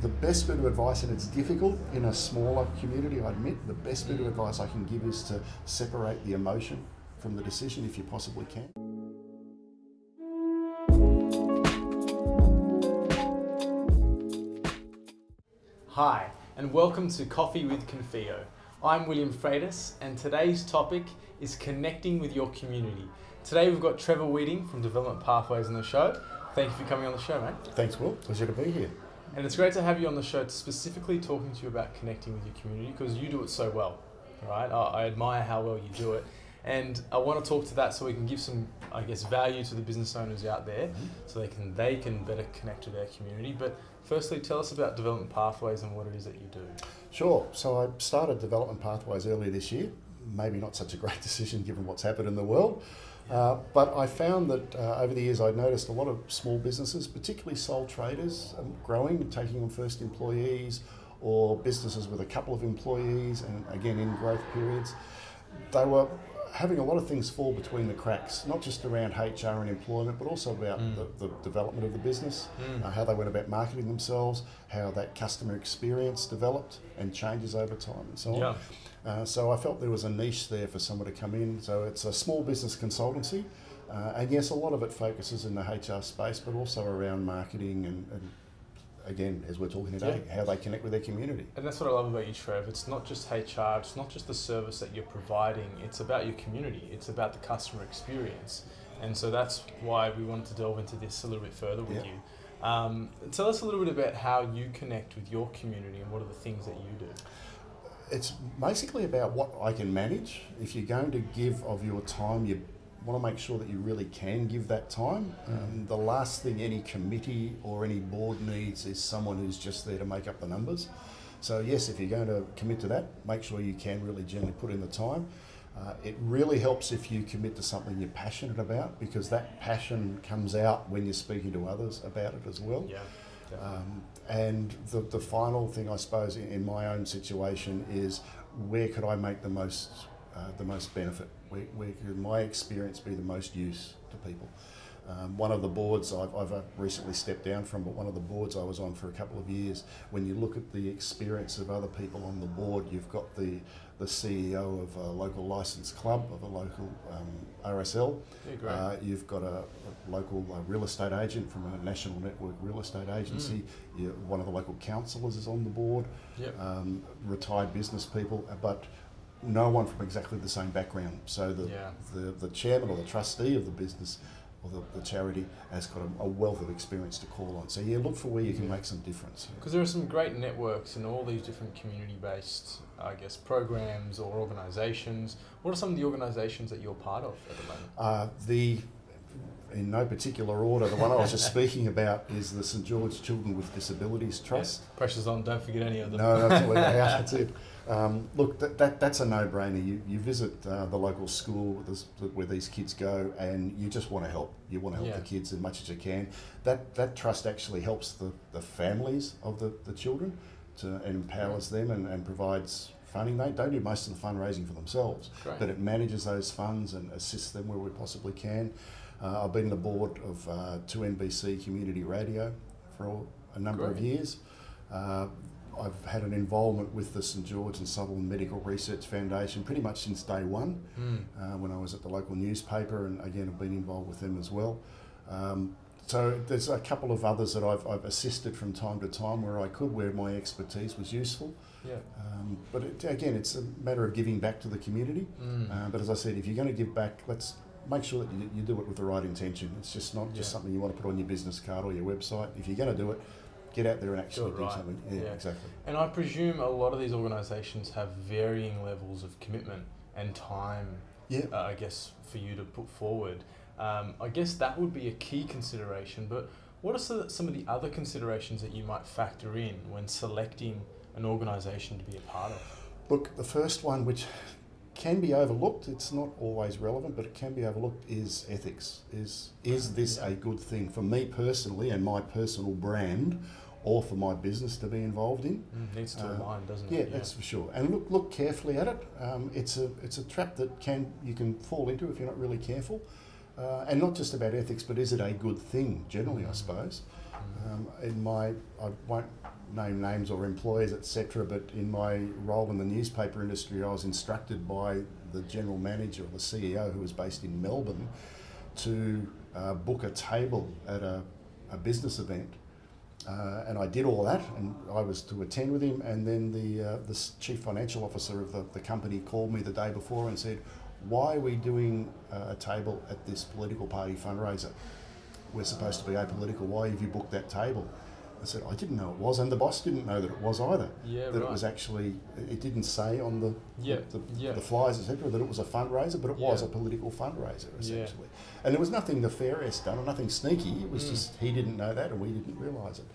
The best bit of advice, and it's difficult in a smaller community, I admit, the best bit of advice I can give is to separate the emotion from the decision if you possibly can. Hi, and welcome to Coffee with Confio. I'm William Freitas, and today's topic is connecting with your community. Today we've got Trevor Weeding from Development Pathways on the show. Thank you for coming on the show, mate. Thanks, Will. Pleasure to be here. And it's great to have you on the show, specifically talking to you about connecting with your community, because you do it so well, right? I admire how well you do it. And I want to talk to that so we can give some, value to the business owners out there, so they can better connect to their community. But firstly, tell us about Development Pathways and what it is that you do. Sure. So I started Development Pathways earlier this year. Maybe not such a great decision given what's happened in the world. But I found that over the years I'd noticed a lot of small businesses, particularly sole traders, growing, taking on first employees, or businesses with a couple of employees, and again in growth periods. They were having a lot of things fall between the cracks, not just around HR and employment, but also about the development of the business, how they went about marketing themselves, how that customer experience developed and changes over time and so on. So I felt there was a niche there for someone to come in. So it's a small business consultancy, and yes, a lot of it focuses in the HR space, but also around marketing and again, as we're talking today, how they connect with their community. And that's what I love about you, Trev. It's not just HR, it's not just the service that you're providing, it's about your community, it's about the customer experience. And so that's why we wanted to delve into this a little bit further with you. Tell us a little bit about how you connect with your community and what are the things that you do. It's basically about what I can manage. If you're going to give of your time, you want to make sure that you really can give that time. The last thing any committee or any board needs is someone who's just there to make up the numbers. So yes, if you're going to commit to that, make sure you can really generally put in the time. It really helps if you commit to something you're passionate about, because that passion comes out when you're speaking to others about it as well. And the final thing, I suppose, in my own situation is where could I make the most benefit? Where could my experience be the most use to people? One of the boards I've recently stepped down from, but one of the boards I was on for a couple of years, when you look at the experience of other people on the board, you've got the CEO of a local licensed club, of a local RSL. You've got a local real estate agent from a national network real estate agency. One of the local councillors is on the board. Retired business people, but no one from exactly the same background. So the chairman or the trustee of the business or the charity has got a wealth of experience to call on. So look for where you can make some difference. Because there are some great networks in all these different community-based, programs or organisations. What are some of the organisations that you're part of at the moment? In no particular order, the one I was just speaking about is the St George Children with Disabilities Trust. Pressure's on, don't forget any of them. No, that's it. Look, that's a no-brainer. You visit the local school where these kids go, and you just want to help. You want to help the kids as much as you can. That trust actually helps the families of the children and empowers them and provides funding. They don't do most of the fundraising for themselves, but it manages those funds and assists them where we possibly can. I've been on the board of 2NBC Community Radio for a number of years. I've had an involvement with the St George and Sutherland Medical Research Foundation pretty much since day one, when I was at the local newspaper, and again I've been involved with them as well. So there's a couple of others that I've assisted from time to time where my expertise was useful. But again, it's a matter of giving back to the community. But as I said, if you're going to give back, let's make sure that you do it with the right intention. It's just not just something you want to put on your business card or your website. If you're going to do it, get out there and actually do something. Exactly. And I presume a lot of these organisations have varying levels of commitment and time, for you to put forward. I guess that would be a key consideration, but what are some of the other considerations that you might factor in when selecting an organisation to be a part of? Look, the first one, which can be overlooked, it's not always relevant, but it can be overlooked, is ethics. Is this a good thing for me personally and my personal brand, or for my business to be involved in? Needs to align, doesn't it? Yeah, that's for sure. And look carefully at it. It's a trap that you can fall into if you're not really careful. And not just about ethics, but is it a good thing generally, I suppose. I won't name names or employers, etc., but in my role in the newspaper industry, I was instructed by the general manager or the CEO, who was based in Melbourne, to book a table at a business event. And I did all that, and I was to attend with him, and then the chief financial officer of the company called me the day before and said, "Why are we doing a table at this political party fundraiser? We're supposed to be apolitical. Why have you booked that table?" I said, "I didn't know it was," and the boss didn't know that it was either. Yeah, that right. It was actually, it didn't say on the flyers, etc., that it was a fundraiser, but it was a political fundraiser, essentially. And there was nothing nefarious done or nothing sneaky. It was just he didn't know that and we didn't realise it.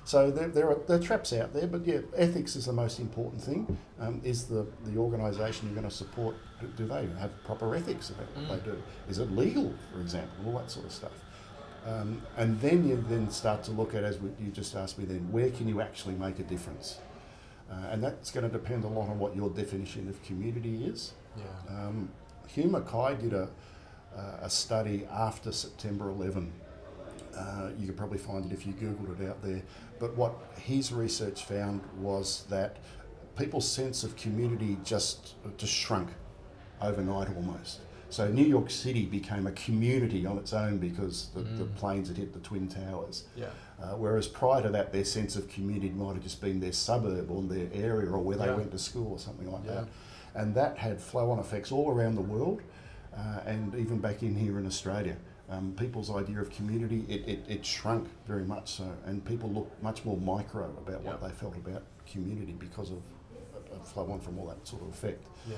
So there are traps out there, but yeah, ethics is the most important thing. Is the organisation you're going to support, do they have proper ethics about what they do? Is it legal, for example, all that sort of stuff? And then you then start to look at, as you just asked me then, where can you actually make a difference? And that's going to depend a lot on what your definition of community is. Yeah. Hugh Mackay did a study after September 11. You could probably find it if you Googled it out there. But what his research found was that people's sense of community just shrunk overnight almost. So New York City became a community on its own because the planes had hit the Twin Towers. Yeah. Whereas prior to that, their sense of community might have just been their suburb or their area or where they went to school or something like that. And that had flow-on effects all around the world and even back in here in Australia. People's idea of community, it shrunk very much so, and people looked much more micro about what they felt about community because of flow-on from all that sort of effect. Yeah.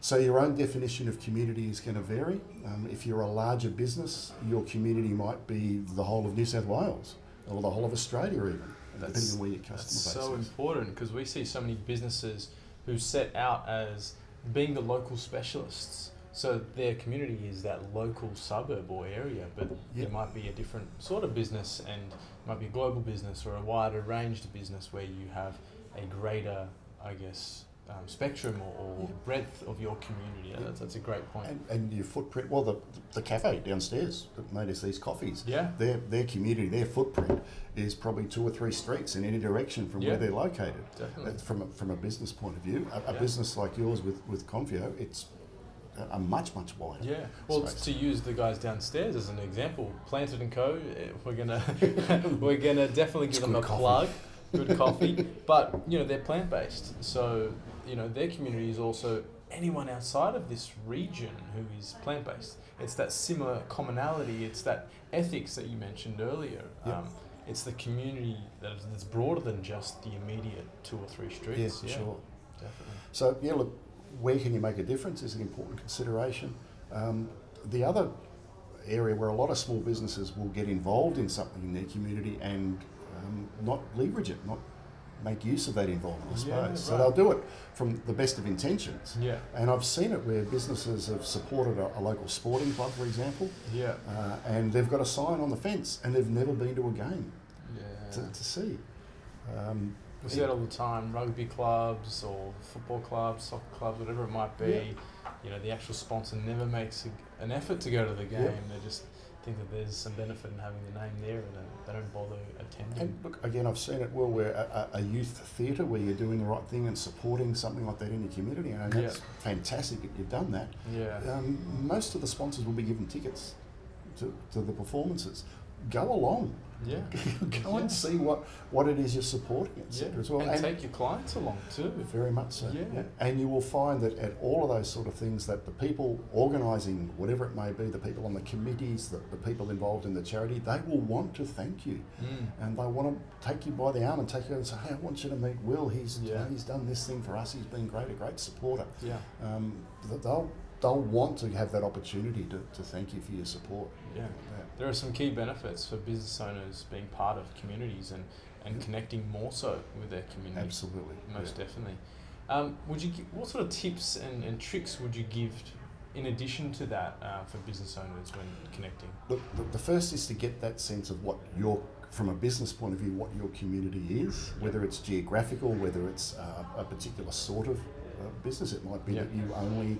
So your own definition of community is going to vary. If you're a larger business, your community might be the whole of New South Wales or the whole of Australia even, depending on where your customer base is. That's so important, because we see so many businesses who set out as being the local specialists. So their community is that local suburb or area, but it might be a different sort of business, and it might be a global business or a wider ranged business where you have a greater, I guess, spectrum or breadth of your community. That's a great point. And your footprint, well, the cafe downstairs that made us these coffees, their community, their footprint is probably 2 or 3 streets in any direction from where they're located. Definitely. From a business point of view, a business like yours with Confio, it's a much wider. Yeah. Well, space. to use the guys downstairs as an example, Planted and Co. We're gonna definitely give them a plug. Good coffee, but they're plant based, so their community is also anyone outside of this region who is plant based. It's that similar commonality. It's that ethics that you mentioned earlier. It's the community that's broader than just the immediate 2 or 3 streets. Yeah, sure. Definitely. So look, where can you make a difference is an important consideration. The other area where a lot of small businesses will get involved in something in their community and not leverage it, not make use of that involvement, I suppose. Right. So they'll do it from the best of intentions. Yeah. And I've seen it where businesses have supported a local sporting club, for example, Yeah. and they've got a sign on the fence and they've never been to a game Yeah. to see. We see that all the time, rugby clubs or football clubs, soccer clubs, whatever it might be. The actual sponsor never makes an effort to go to the game. They just think that there's some benefit in having the name there, and they don't bother attending. And look, again, I've seen it well where a youth theatre where you're doing the right thing and supporting something like that in your community, and that's fantastic that you've done that. Yeah. Most of the sponsors will be given tickets to the performances. Go along. Yeah. Go and see what it is you're supporting, etc. as well. And take your clients along too. Very much so. Yeah. And you will find that at all of those sort of things, that the people organising, whatever it may be, the people on the committees, the people involved in the charity, they will want to thank you. And they want to take you by the arm and take you and say, "Hey, I want you to meet Will. He's done this thing for us. He's been great, a great supporter." Yeah. They'll want to have that opportunity to thank you for your support. Yeah. There are some key benefits for business owners being part of communities and connecting more so with their community. Absolutely. Most definitely. What sort of tips and tricks would you give in addition to that for business owners when connecting? Look, the first is to get that sense of what from a business point of view, what your community is, whether it's geographical, whether it's a particular sort of business. It might be that you only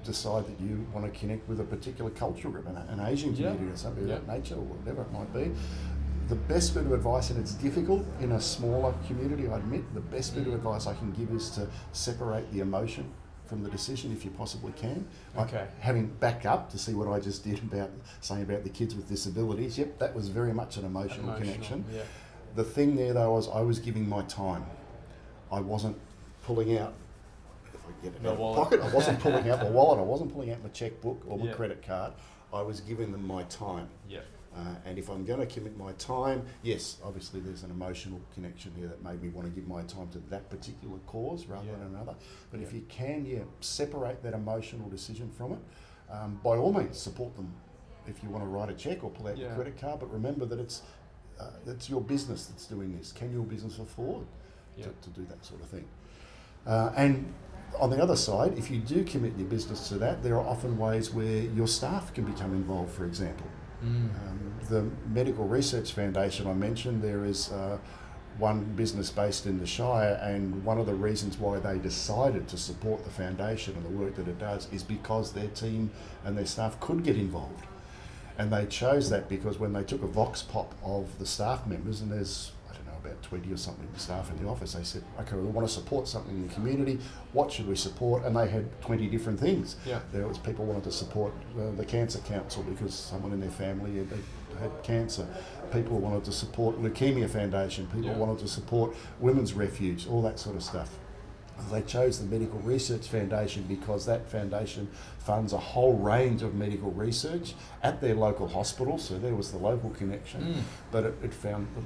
decide that you want to connect with a particular culture group, an Asian community or something of that nature, or whatever it might be. the best bit of advice, and it's difficult in a smaller community, I admit, the best bit of advice I can give is to separate the emotion from the decision if you possibly can. Okay. Having back up to see what I just did about saying about the kids with disabilities, yep, that was very much an emotional connection. Yeah. The thing there though was I was giving my time. I wasn't pulling out, if I get it out of my pocket, I wasn't pulling out my wallet, I wasn't pulling out my checkbook or my credit card. I was giving them my time. Yeah. And if I'm going to commit my time, yes, obviously there's an emotional connection here that made me want to give my time to that particular cause rather than another. But if you can, separate that emotional decision from it. By all means, support them if you want to write a check or pull out your credit card. But remember that it's your business that's doing this. Can your business afford to do that sort of thing? And on the other side, if you do commit your business to that, there are often ways where your staff can become involved, for example. The Medical Research Foundation I mentioned, there is one business based in the Shire, and one of the reasons why they decided to support the foundation and the work that it does is because their team and their staff could get involved. And they chose that because when they took a vox pop of the staff members, and there's, I don't know, about 20 or something staff in the office, they said, okay, we want to support something in the community, what should we support? And they had 20 different things. There was people wanted to support the Cancer Council because someone in their family had cancer. People wanted to support Leukemia Foundation, people wanted to support Women's Refuge, all that sort of stuff. They chose the Medical Research Foundation because that foundation funds a whole range of medical research at their local hospital, so there was the local connection, but it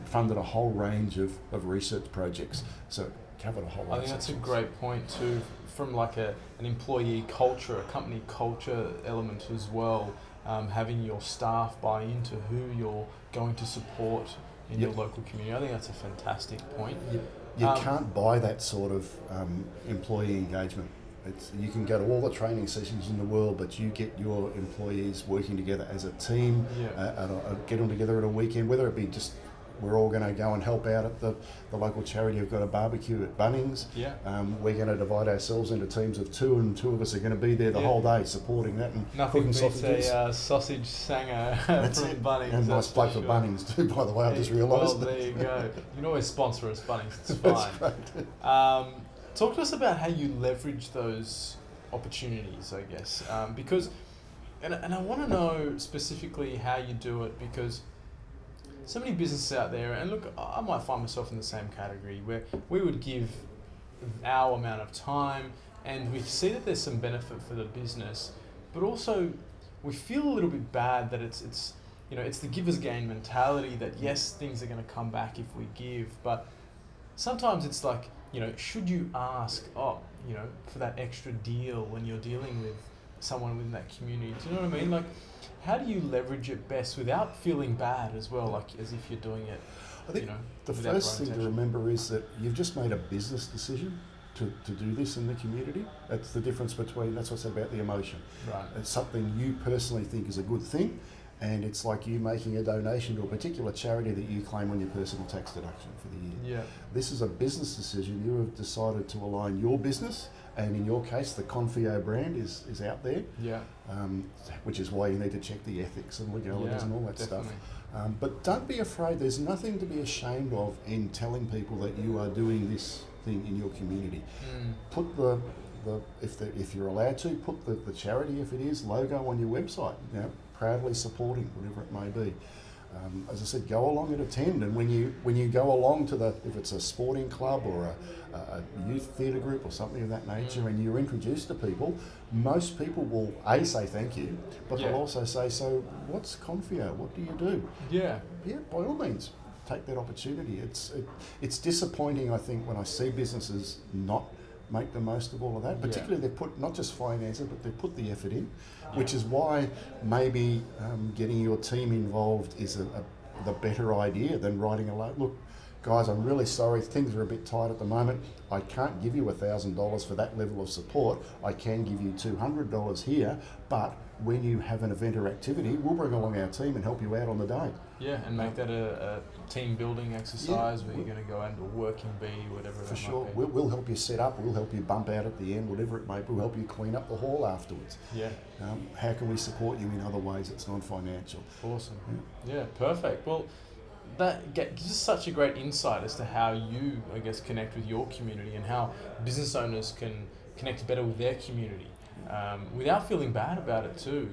funded a whole range of research projects, so it covered a whole lot of I think that's a sections. great point too, from like an employee culture, a company culture element as well, having your staff buy into who you're going to support in your local community. I think that's a fantastic point. You can't buy that sort of employee engagement. You can go to all the training sessions in the world, but you get your employees working together as a team, get them together at a weekend, whether it be just we're all going to go and help out at the local charity who've got a barbecue at Bunnings. We're going to divide ourselves into teams of two, and two of us are going to be there the whole day supporting that and nothing cooking beats sausages. a sausage sanger That's from it. Bunnings. And nice plug for Bunnings too, by the way, I just realised. Well, there you go. You can always sponsor us, Bunnings, it's That's fine. great. Talk to us about how you leverage those opportunities, I guess, because, and I want to know specifically how you do it, because so many businesses out there, and look, I might find myself in the same category where we would give our amount of time and we see that there's some benefit for the business, but also we feel a little bit bad that it's the givers gain mentality that yes, things are going to come back if we give, but sometimes it's like, should you ask, for that extra deal when you're dealing with someone within that community? Do you know what I mean? Like, how do you leverage it best without feeling bad as well, like as if you're doing it? I think the first thing to remember is that you've just made a business decision to do this in the community. That's the difference between, that's what I said about the emotion. Right. It's something you personally think is a good thing, and it's like you making a donation to a particular charity that you claim on your personal tax deduction for the year. This is a business decision. You have decided to align your business, and in your case, the Confio brand is out there, which is why you need to check the ethics and legalities and all that stuff. But don't be afraid. There's nothing to be ashamed of in telling people that you are doing this thing in your community. Put if you're allowed to, put the charity, if it is, logo on your website. Proudly supporting, whatever it may be. As I said, go along and attend, and when you go along to if it's a sporting club or a youth theatre group or something of that nature, and you're introduced to people, most people will say thank you, but they'll also say, so what's Confio? What do you do? Yeah, by all means, take that opportunity. It's disappointing, I think, when I see businesses not make the most of all of that. Particularly, they've put not just finances, but they've put the effort in, which is why maybe getting your team involved is the better idea than writing a loan. Look, guys, I'm really sorry, things are a bit tight at the moment. I can't give you $1,000 for that level of support. I can give you $200 here, but when you have an event or activity, we'll bring along our team and help you out on the day. Yeah, and make that a team building exercise where you're going to go out and do a working bee, whatever it For sure. might be. We'll help you set up, we'll help you bump out at the end, whatever it may be. We'll help you clean up the hall afterwards. How can we support you in other ways that's non-financial? Awesome. Yeah, perfect. Well, gives us such a great insight as to how you, I guess, connect with your community and how business owners can connect better with their community without feeling bad about it too,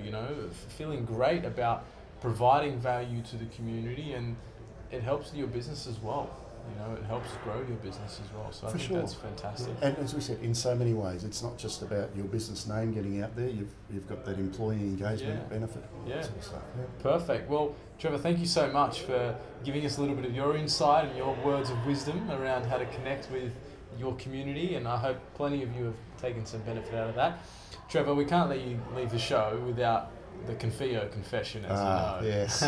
feeling great about providing value to the community, and it helps your business as well. It helps grow your business as well. So I think that's fantastic. And as we said, in so many ways, it's not just about your business name getting out there. You've got that employee engagement benefit. Yeah. Sort of stuff. Yeah. Perfect. Well, Trevor, thank you so much for giving us a little bit of your insight and your words of wisdom around how to connect with your community, and I hope plenty of you have taken some benefit out of that. Trevor, we can't let you leave the show without the Confio confession, as you know. Yes.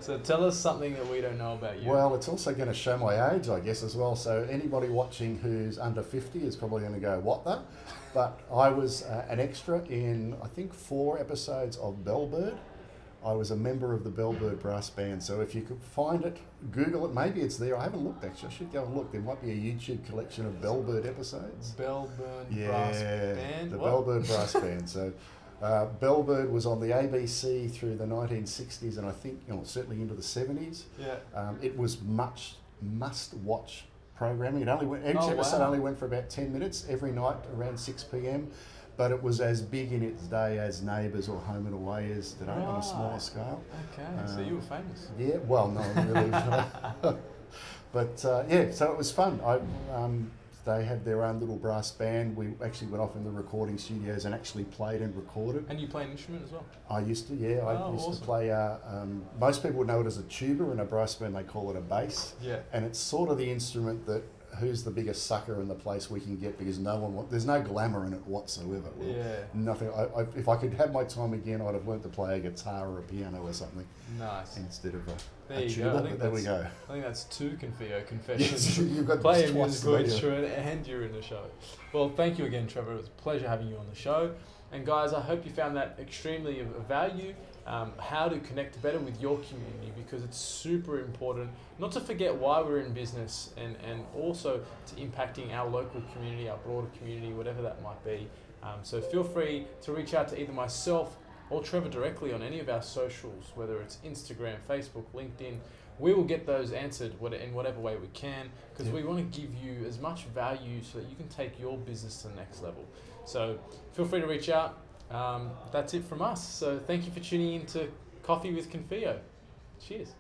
So tell us something that we don't know about you. Well, it's also going to show my age, I guess, as well. So anybody watching who's under 50 is probably going to go, what the? But I was an extra in, I think, 4 episodes of Bellbird. I was a member of the Bellbird Brass Band. So if you could find it, Google it. Maybe it's there. I haven't looked, actually. I should go and look. There might be a YouTube collection of Bellbird episodes. Bellbird Brass Band? The Bellbird Brass Band. So Bellbird was on the ABC through the 1960s and I think certainly into the 70s. Yeah. It was much must-watch programming. Each episode only went for about 10 minutes every night around 6 p.m. But it was as big in its day as Neighbours or Home and Away is today on a smaller scale. Okay, so you were famous. Yeah, well, no, really. But so it was fun. They had their own little brass band. We actually went off in the recording studios and actually played and recorded. And you play an instrument as well? I used to, yeah. I used to play, most people would know it as a tuba. In a brass band, they call it a bass. Yeah. And it's sort of the instrument that who's the biggest sucker in the place we can get, because there's no glamour in it whatsoever. Nothing. If I could have my time again, I'd have learnt to play a guitar or a piano or something. Nice. Instead of a tuba. But there we go. I think that's 2 Confio confessions. Yes, you've got play a musical instrument and you're in the show. Well, thank you again, Trevor. It was a pleasure having you on the show. And guys, I hope you found that extremely of value. How to connect better with your community, because it's super important not to forget why we're in business, and also to impacting our local community, our broader community, whatever that might be. So feel free to reach out to either myself or Trevor directly on any of our socials, whether it's Instagram, Facebook, LinkedIn. We will get those answered in whatever way we can, because we want to give you as much value so that you can take your business to the next level. So feel free to reach out. That's it from us. So thank you for tuning in to Coffee with Confio. Cheers.